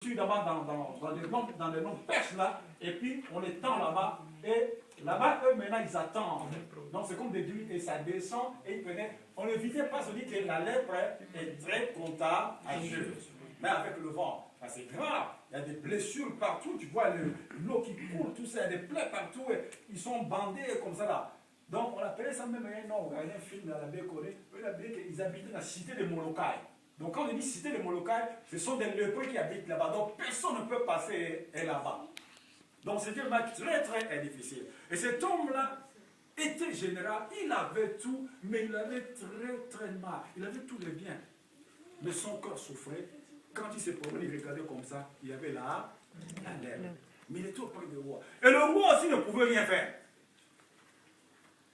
suis d'abord dans les longues perches là, et puis on les tend là-bas, et là-bas, eux maintenant ils attendent. Donc c'est comme des druides, et ça descend, et ils prenaient. On ne vidait pas, se dit que la lèpre est très contagieuse. Mais avec le vent, c'est grave. Il y a des blessures partout, tu vois l'eau qui coule, tout ça, il y a des plaies partout, et ils sont bandés comme ça là. Donc on appelait ça même un nom, un film dans la baie Corée, ils habitaient dans la cité de Molokai. Donc quand on dit cité de Molokai, ce sont des lépreux qui habitent là-bas. Donc personne ne peut passer là-bas. Donc c'était très très difficile. Et cet homme-là était général, il avait tout, mais il avait très très mal. Il avait tous les biens. Mais son corps souffrait. Quand il s'est promené, il regardait comme ça, il y avait la lèvre. Mais il était auprès du roi. Et le roi aussi ne pouvait rien faire.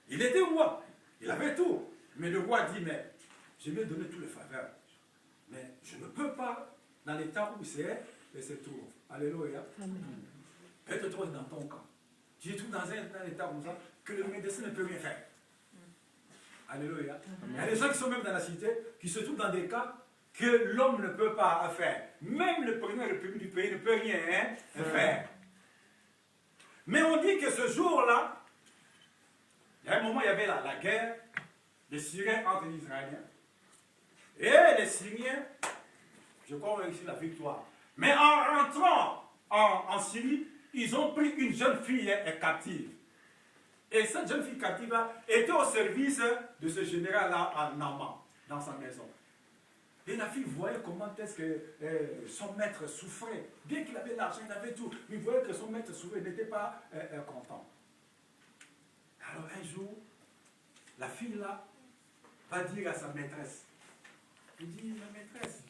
Il était roi. Il avait tout. Mais le roi dit, mais je lui ai donné toutes les faveurs. Mais je ne peux pas, dans l'état où il se trouve. Alléluia. Peut-être que toi, dans ton camp. Tu te trouves dans un état comme ça, que le médecin ne peut rien faire. Alléluia. Il y a des gens qui sont même dans la cité, qui se trouvent dans des cas que l'homme ne peut pas faire. Même le premier du pays ne peut rien faire. Mais on dit que ce jour-là, il y a un moment, il y avait la guerre des Syriens entre les Israéliens. Et les Syriens, je crois, ont réussi la victoire. Mais en rentrant en Syrie, ils ont pris une jeune fille captive. Et cette jeune fille captive était au service de ce général-là à Naaman, dans sa maison. Et la fille voyait comment est-ce que son maître souffrait. Bien qu'il avait l'argent, il avait tout, mais il voyait que son maître souffrait, il n'était pas content. Alors un jour, la fille-là va dire à sa maîtresse, il dit, ma maîtresse,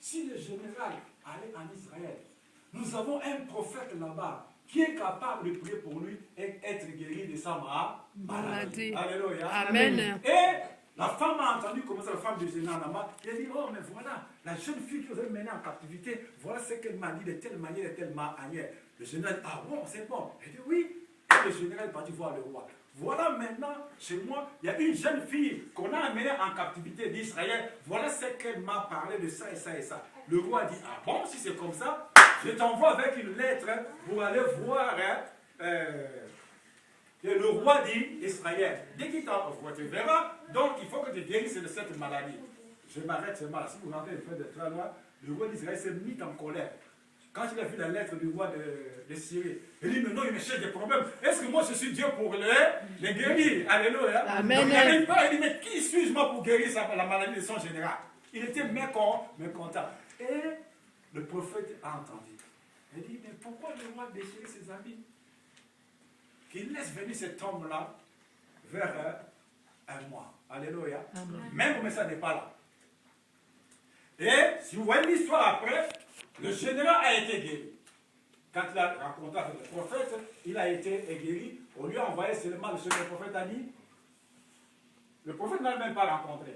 si le général allait en Israël, nous avons un prophète là-bas qui est capable de prier pour lui et être guéri de sa maladie. Alléluia. Amen. Et la femme a entendu comment ça, la femme de général là-bas, elle a dit, oh mais voilà, la jeune fille que vous avez menée en captivité, voilà ce qu'elle m'a dit de telle manière, de telle manière. Le général dit, ah bon, c'est bon. Elle dit, oui. Et le général est parti voir le roi. Voilà maintenant, chez moi, il y a une jeune fille qu'on a amenée en captivité d'Israël. Voilà ce qu'elle m'a parlé de ça et ça et ça. Le roi dit, ah bon, si c'est comme ça, je t'envoie avec une lettre pour aller voir le roi d'Israël. Dès qu'il t'envoie, tu verras, donc il faut que tu guérisses de cette maladie. Je m'arrête seulement. Si vous rentrez le fait de très loin, le roi d'Israël s'est mis en colère. Quand il a vu la lettre du roi de Syrie, il dit, mais non, il me cherche des problèmes. Est-ce que moi je suis Dieu pour les guérir? Alléluia. Amen. Donc, il n'avait pas, il dit, mais qui suis-je moi pour guérir la maladie de son général? Il était mécontent. Et le prophète a entendu. Il dit, mais pourquoi le roi déchirer ses habits? Qu'il laisse venir cet homme-là vers un mois. Alléluia. Amen. Même comme ça n'est pas là. Et si vous voyez l'histoire après, le général a été guéri. Quand il a rencontré avec le prophète, il a été guéri. On lui a envoyé seulement ce que le prophète a dit. Le prophète n'a même pas rencontré.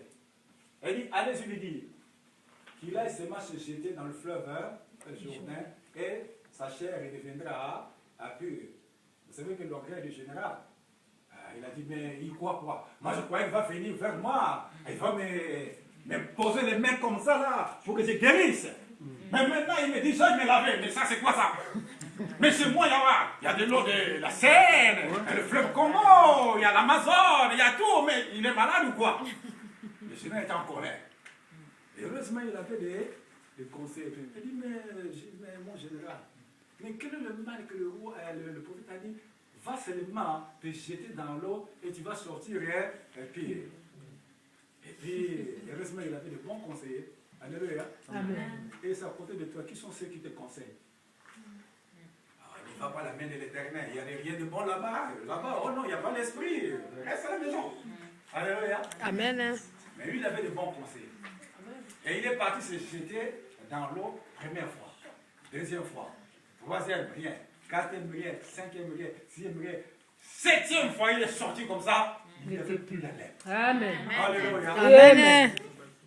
Il dit, allez-y lui dire qu'il aille seulement se jeter dans le fleuve Jourdain et sa chair deviendra pure. Vous savez que l'orgueil du général, il a dit, mais il croit quoi? Moi je croyais qu'il va venir vers moi. Il va me poser les mains comme ça là pour que je guérisse. Mais maintenant, il me dit, ça, je me laver. Mais ça, c'est quoi ça? Mais chez moi, il y a de l'eau de la Seine, le fleuve Congo, il y a l'Amazone, il y a tout. Mais il est malade ou quoi? Le général était en colère. Et heureusement, il avait des conseils. Il dit, mais mon général, mais quel est le mal que le prophète a dit? Va seulement te jeter dans l'eau et tu vas sortir pire. Et puis, heureusement, il avait de bons conseillers. Alléluia. Amen. Et c'est à côté de toi. Qui sont ceux qui te conseillent? Il ne va pas la main de l'éternel. Il n'y a rien de bon là-bas. Là-bas, oh non, il n'y a pas l'esprit. Reste à la maison. Alléluia. Amen. Mais lui, il avait de bons conseils. Et il est parti se jeter dans l'eau première fois, deuxième fois, troisième, rien, quatrième, rien, cinquième, rien, sixième, rien, septième fois, il est sorti comme ça. Il n'y avait plus la lèvre. Amen. Alléluia. Amen.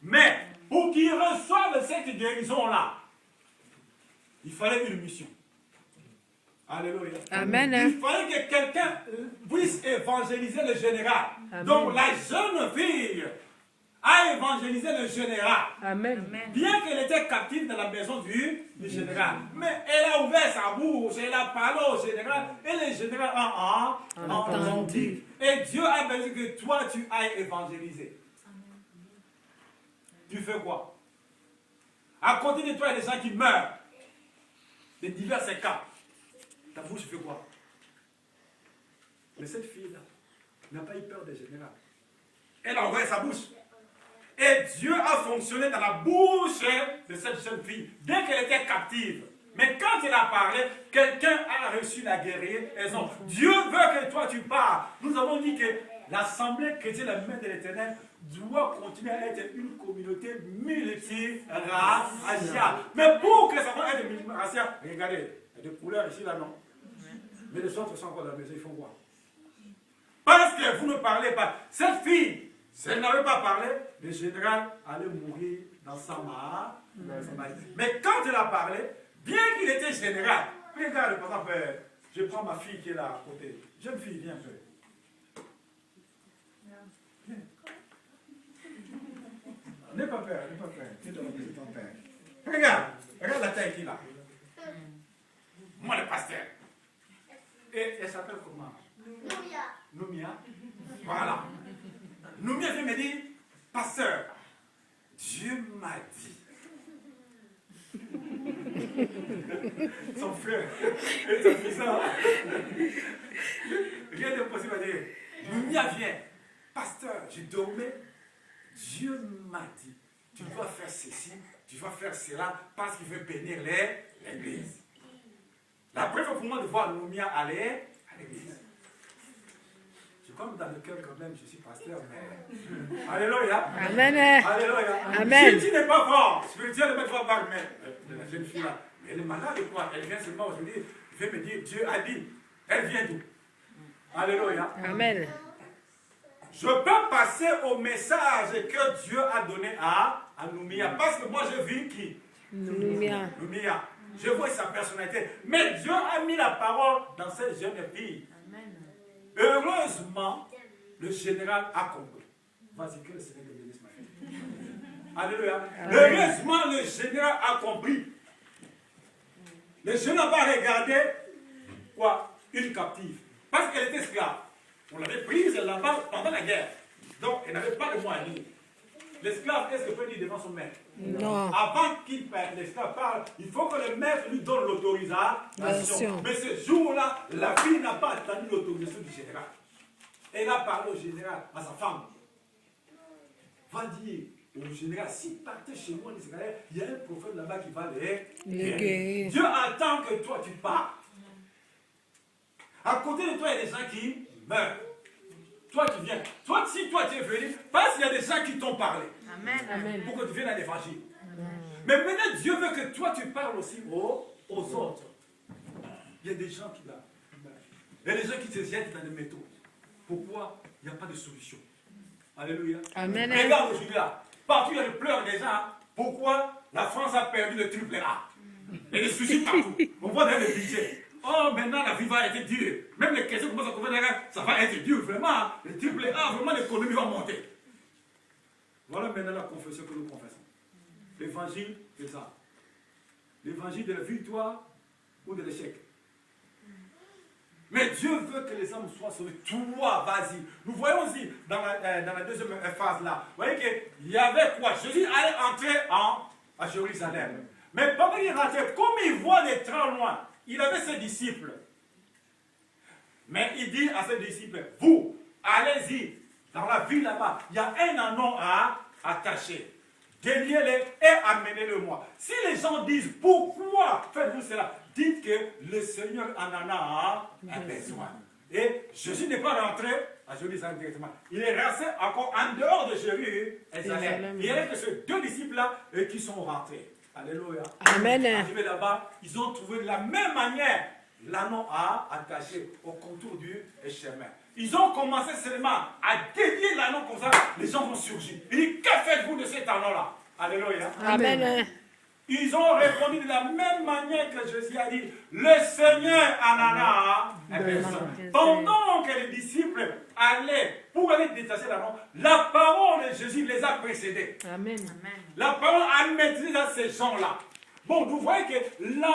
Mais pour qu'il reçoive cette guérison-là, il fallait une mission. Alléluia. Amen. Il fallait que quelqu'un puisse évangéliser le général. Amen. Donc la jeune fille a évangélisé le général. Amen. Bien qu'elle était captive dans la maison du général. Mais elle a ouvert sa bouche, elle a parlé au général, et le général a entendu. Et Dieu a besoin que toi, tu ailles évangéliser. Tu fais quoi? À côté de toi, il y a des gens qui meurent. De divers cas. Ta bouche fait quoi? Mais cette fille-là n'a pas eu peur des généraux. Elle a ouvert sa bouche. Et Dieu a fonctionné dans la bouche de cette jeune fille, bien qu'elle était captive. Mais quand elle a parlé, quelqu'un a reçu la guérison. Dieu veut que toi tu parles. Nous avons dit que l'Assemblée chrétienne, la main de l'Éternel, doit continuer à être une communauté multiraciale. Mais pour que ça soit être multiraciale, regardez, il y a des couleurs ici, là, non. Mais les autres sont encore dans la maison, ils font quoi? Parce que vous ne parlez pas. Cette fille, si elle n'avait pas parlé, le général allait mourir dans sa main. Mais quand elle a parlé, bien qu'il était général, regarde, par exemple, je prends ma fille qui est là à côté. Jeune fille, viens un peu. Viens. N'aie pas peur, n'aie pas peur. Tu dois appeler ton père. Regarde la taille qu'il a. Moi, le pasteur. Et elle s'appelle comment? Noumia. Voilà. Noumia vient me dire, pasteur, Dieu m'a dit. Son frère et son fils. Rien de possible à dire. Noumia vient. Pasteur, je dormais. Dieu m'a dit, tu dois faire ceci, tu dois faire cela, parce qu'il veut bénir l'église. La première pour moi de voir Noumia aller à l'église. Je comme dans le cœur quand même, je suis pasteur, mais... Alléluia. Amen. Alléluia. Amen. Si tu n'es pas fort, spirituellement, tu vas pas mais la jeune fille là, elle est malade ou quoi? Elle vient seulement aujourd'hui, elle vient me dire, Dieu a dit. Elle vient d'où? Alléluia. Amen. Je peux passer au message que Dieu a donné à Noumia. Parce que moi, je vis qui? Noumia. Noumia. Je vois sa personnalité. Mais Dieu a mis la parole dans cette jeune fille. Heureusement, le général a compris. Vas-y, que le Seigneur te bénisse, ma fille. Alléluia. Heureusement, le général a compris. Le général va regarder quoi? Une captive. Parce qu'elle était esclave. On l'avait prise là-bas pendant la guerre. Donc, elle n'avait pas de mots à dire. L'esclave, qu'est-ce que peut dire devant son maître? Non. Avant qu'il l'esclave parle, il faut que le maître lui donne l'autorisation. Mais ce jour-là, la fille n'a pas attendu l'autorisation du général. Elle a parlé au général, à sa femme. Va dire au général, si partez chez moi en Israël, il y a un prophète là-bas qui va les guérir. Dieu attend que toi tu partes. À côté de toi, il y a des gens qui meurent. Toi qui viens. Toi, si toi tu es venu, parce qu'il y a des gens qui t'ont parlé. Amen. Pour que tu viennes à l'évangile. Mais maintenant, Dieu veut que toi tu parles aussi aux autres. Il y a des gens qui là. Il y a des gens qui se jettent dans des métaux. Pourquoi il n'y a pas de solution? Alléluia. Amen. Regarde aujourd'hui là. Partout il y a le pleurs des gens. Pourquoi la France a perdu le triple A? Il y a des soucis partout. On voit dans les budgets. Oh, maintenant la vie va être dure. Même les questions commencent à comprendre, ça va être dur, vraiment. Le triple A, vraiment l'économie va monter. Voilà maintenant la confession que nous confessons. L'évangile, c'est ça. L'évangile de la victoire ou de l'échec. Mais Dieu veut que les hommes soient sauvés. Toi, vas-y. Nous voyons aussi dans la deuxième phase là. Vous voyez qu'il y avait quoi? Jésus allait entrer à Jérusalem. Mais pendant qu'il rentrait, comme il voit des très loin, il avait ses disciples. Mais il dit à ses disciples, vous, allez-y, dans la ville là-bas, il y a un anon à attacher. Déliez-les et amenez-le moi. Si les gens disent, pourquoi faites-vous cela? Dites que le Seigneur en a besoin. Et Jésus n'est pas rentré à Jérusalem directement. Il est resté encore en dehors de Jérusalem. Il y avait que ces deux disciples-là qui sont rentrés. Alléluia. Amen. Arrivés là-bas, ils ont trouvé de la même manière l'anneau à attacher au contour du chemin. Ils ont commencé seulement à délier l'anneau comme ça, les gens vont surgir. Il dit, que faites-vous de cet anneau-là? Alléluia. Amen. Ils ont répondu de la même manière que Jésus a dit, le Seigneur en a besoin. Pendant que les disciples allaient pour aller détacher l'agneau, la parole de Jésus les a précédés. Amen. La parole a maîtrisé ces gens-là. Bon, vous voyez que là,